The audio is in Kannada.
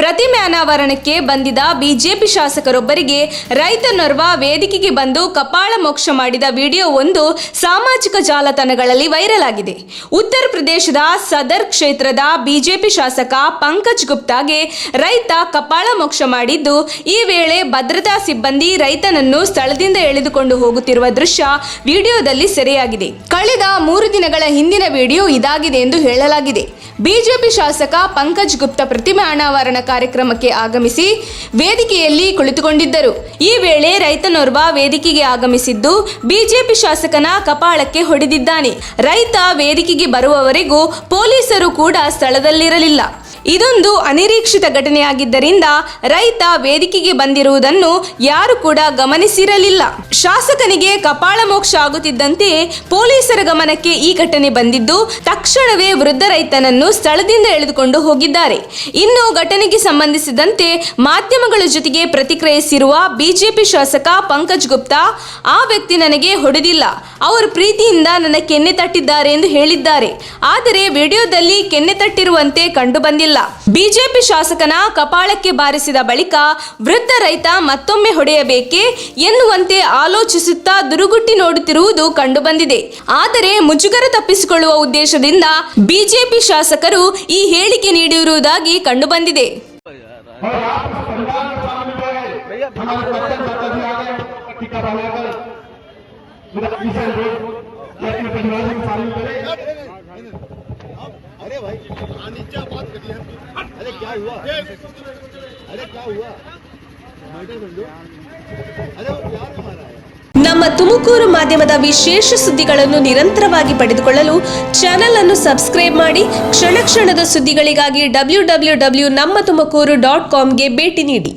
ಪ್ರತಿಮೆ ಅನಾವರಣಕ್ಕೆ ಬಂದಿದ್ದ ಬಿಜೆಪಿ ಶಾಸಕರೊಬ್ಬರಿಗೆ ರೈತನೋರ್ವ ವೇದಿಕೆಗೆ ಬಂದು ಕಪಾಳ ಮೋಕ್ಷ ಮಾಡಿದ ವಿಡಿಯೋ ಒಂದು ಸಾಮಾಜಿಕ ಜಾಲತಾಣಗಳಲ್ಲಿ ವೈರಲ್ ಆಗಿದೆ. ಉತ್ತರ ಪ್ರದೇಶದ ಸದರ್ ಕ್ಷೇತ್ರದ ಬಿಜೆಪಿ ಶಾಸಕ ಪಂಕಜ್ ಗುಪ್ತಾಗೆ ರೈತ ಕಪಾಳ ಮೋಕ್ಷ ಮಾಡಿದ್ದು, ಈ ವೇಳೆ ಭದ್ರತಾ ಸಿಬ್ಬಂದಿ ರೈತನನ್ನು ಸ್ಥಳದಿಂದ ಎಳೆದುಕೊಂಡು ಹೋಗುತ್ತಿರುವ ದೃಶ್ಯ ವಿಡಿಯೋದಲ್ಲಿ ಸೆರೆಯಾಗಿದೆ. ಕಳೆದ 3 ದಿನಗಳ ಹಿಂದಿನ ವಿಡಿಯೋ ಇದಾಗಿದೆ ಎಂದು ಹೇಳಲಾಗಿದೆ. ಬಿಜೆಪಿ ಶಾಸಕ ಪಂಕಜ್ ಗುಪ್ತಾ ಪ್ರತಿಮೆ ಅನಾವರಣ ಕಾರ್ಯಕ್ರಮಕ್ಕೆ ಆಗಮಿಸಿ ವೇದಿಕೆಯಲ್ಲಿ ಕುಳಿತುಕೊಂಡಿದ್ದರು. ಈ ವೇಳೆ ರೈತನೋರ್ವ ವೇದಿಕೆಗೆ ಆಗಮಿಸಿದ್ದು ಬಿಜೆಪಿ ಶಾಸಕನ ಕಪಾಳಕ್ಕೆ ಹೊಡೆದಿದ್ದಾನೆ. ರೈತ ವೇದಿಕೆಗೆ ಬರುವವರೆಗೂ ಪೊಲೀಸರು ಕೂಡ ಸ್ಥಳದಲ್ಲಿರಲಿಲ್ಲ. ಇದೊಂದು ಅನಿರೀಕ್ಷಿತ ಘಟನೆಯಾಗಿದ್ದರಿಂದ ರೈತ ವೇದಿಕೆಗೆ ಬಂದಿರುವುದನ್ನು ಯಾರು ಕೂಡ ಗಮನಿಸಿರಲಿಲ್ಲ. ಶಾಸಕನಿಗೆ ಕಪಾಳ ಮೋಕ್ಷ ಆಗುತ್ತಿದ್ದಂತೆಯೇ ಪೊಲೀಸರ ಗಮನಕ್ಕೆ ಈ ಘಟನೆ ಬಂದಿದ್ದು, ತಕ್ಷಣವೇ ವೃದ್ಧ ರೈತನನ್ನು ಸ್ಥಳದಿಂದ ಎಳೆದುಕೊಂಡು ಹೋಗಿದ್ದಾರೆ. ಇನ್ನು ಘಟನೆಗೆ ಸಂಬಂಧಿಸಿದಂತೆ ಮಾಧ್ಯಮಗಳ ಜೊತೆಗೆ ಪ್ರತಿಕ್ರಿಯಿಸಿರುವ ಬಿಜೆಪಿ ಶಾಸಕ ಪಂಕಜ್ ಗುಪ್ತಾ, ಆ ವ್ಯಕ್ತಿ ನನಗೆ ಹೊಡೆದಿಲ್ಲ, ಅವರು ಪ್ರೀತಿಯಿಂದ ನನ್ನ ಕೆನ್ನೆ ತಟ್ಟಿದ್ದಾರೆ ಎಂದು ಹೇಳಿದ್ದಾರೆ. ಆದರೆ ವಿಡಿಯೋದಲ್ಲಿ ಕೆನ್ನೆ ತಟ್ಟಿರುವಂತೆ ಕಂಡು ಬಂದಿಲ್ಲ. ಬಿಜೆಪಿ ಶಾಸಕನ ಕಪಾಳಕ್ಕೆ ಬಾರಿಸಿದ ಬಳಿಕ ವೃದ್ಧ ರೈತ ಮತ್ತೊಮ್ಮೆ ಹೊಡೆಯಬೇಕೆ ಎನ್ನುವಂತೆ ಆಲೋಚಿಸುತ್ತಾ ದುರುಗುಟ್ಟಿ ನೋಡುತ್ತಿರುವುದು ಕಂಡುಬಂದಿದೆ. ಆದರೆ ಮುಜುಗರ ತಪ್ಪಿಸಿಕೊಳ್ಳುವ ಉದ್ದೇಶದಿಂದ ಬಿಜೆಪಿ ಶಾಸಕರು ಈ ಹೇಳಿಕೆ ನೀಡಿರುವುದಾಗಿ ಕಂಡುಬಂದಿದೆ. अरे भाई नीचे बात करिए। अरे क्या हुआ? अरे क्या हुआ? अरे वो प्यार हमारा है। ನಮ್ಮ ತುಮಕೂರು ಮಾಧ್ಯಮದ ವಿಶೇಷ ಸುದ್ದಿಗಳನ್ನು ನಿರಂತರವಾಗಿ ಪಡೆದುಕೊಳ್ಳಲು ಚಾನೆಲ್ ಅನ್ನು ಸಬ್ಸ್ಕ್ರೈಬ್ ಮಾಡಿ. ಕ್ಷಣ ಕ್ಷಣದ ಸುದ್ದಿಗಳಿಗಾಗಿ www.nammathumakuru.com ಗೆ ಭೇಟಿ ನೀಡಿ.